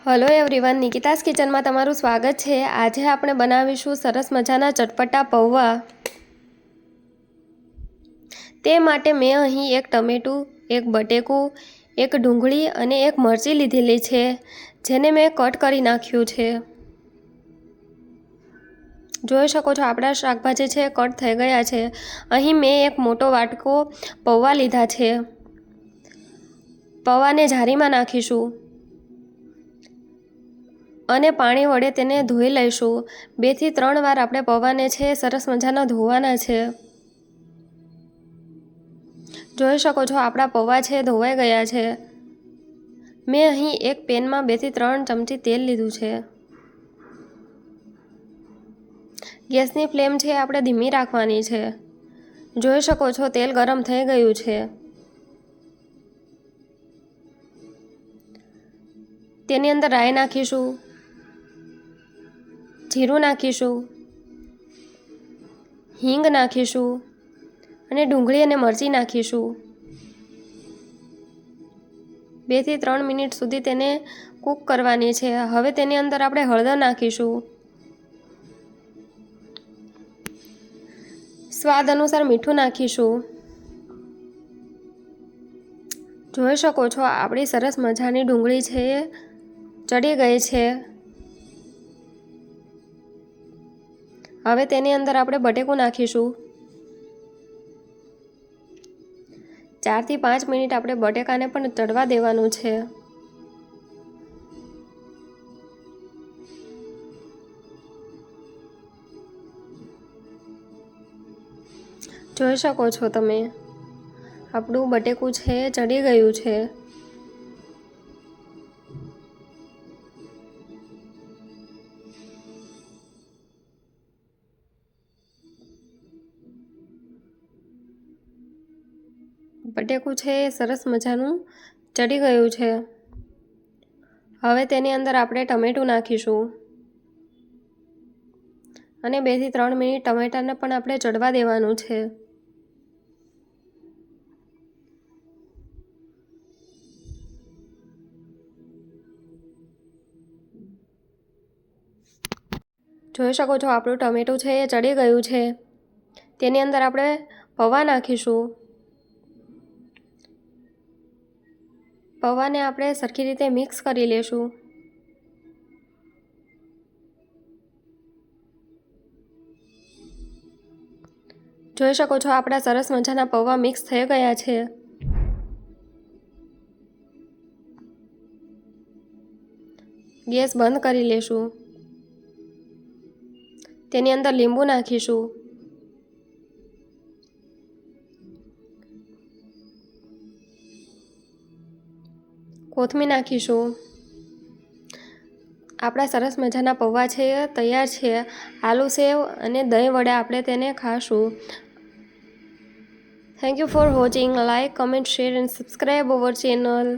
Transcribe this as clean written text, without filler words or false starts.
Hello everyone, निकितास kitchen में तमारुं स्वागत है। आज આપણે બનાવીશું સરસ મજાના ચટપટા પૌવા। તે માટે મેં અહીં એક ટમેટું, એક બટેકું, એક ડુંગળી અને એક મરચી લીધેલી છે, જેને મેં કટ કરી નાખ્યું છે। જોઈ શકો છો આપણા શાકભાજી છે કટ થઈ ગયા છે। અહીં મેં એક મોટો વાટકો પૌવા લીધા છે। પૌવાને જારીમાં નાખીશું અને પાણી વડે તેને ધોઈ લઈશું। 2 થી 3 વાર આપણે પૌવાને છે સરસ મજાના ધોવાના છે। જોઈ શકો છો આપણા પૌવા છે ધોવાઈ ગયા છે। મેં અહીં એક પેનમાં 2 થી 3 ચમચી તેલ લીધું છે। ગેસની ફ્લેમ છે આપણે ધીમી રાખવાની છે। જોઈ શકો છો તેલ ગરમ થઈ ગયું છે। તેની અંદર રાઈ નાખીશું, જીરું નાખીશું, હિંગ નાખીશું અને ડુંગળી અને મરચી નાખીશું। 2 થી 3 મિનિટ સુધી તેને કૂક કરવાની છે। હવે તેની અંદર આપણે હળદર નાખીશું, સ્વાદ અનુસાર મીઠું નાખીશું। જોઈ શકો છો આપણી સરસ મજાની ડુંગળી છે ચડી ગઈ છે। હવે તેની અંદર આપણે બટેકું નાખીશું। 4 થી 5 મિનિટ આપણે બટેકાને પણ ચડવા દેવાનું છે। જોઈ શકો છો તમે આપણું બટેકું છે ચડી ગયું છે। બટેકું છે સરસ મજાનું ચડી ગયું છે। હવે તેની અંદર આપણે ટમેટું નાખીશું અને 2 થી 3 મિનિટ ટમેટાને પણ આપણે ચડવા દેવાનું છે। જોઈ શકો છો આપણું ટમેટું છે એ ચડી ગયું છે। તેની અંદર આપણે પૌવા નાખીશું। પૌવાને આપણે સરખી રીતે મિક્સ કરી લેશું। જોઈ શકો છો આપણા સરસ મજાના પૌવા મિક્સ થઈ ગયા છે। ગેસ બંધ કરી લેશું। તેની અંદર લીંબુ નાખીશું, કોથમીર નાખીશું। આપણા સરસ મજાના પૌવા છે તૈયાર છે। આલુ સેવ અને દહીં વડે આપણે તેને ખાશું। Thank you for watching. Like, comment, share and subscribe our channel.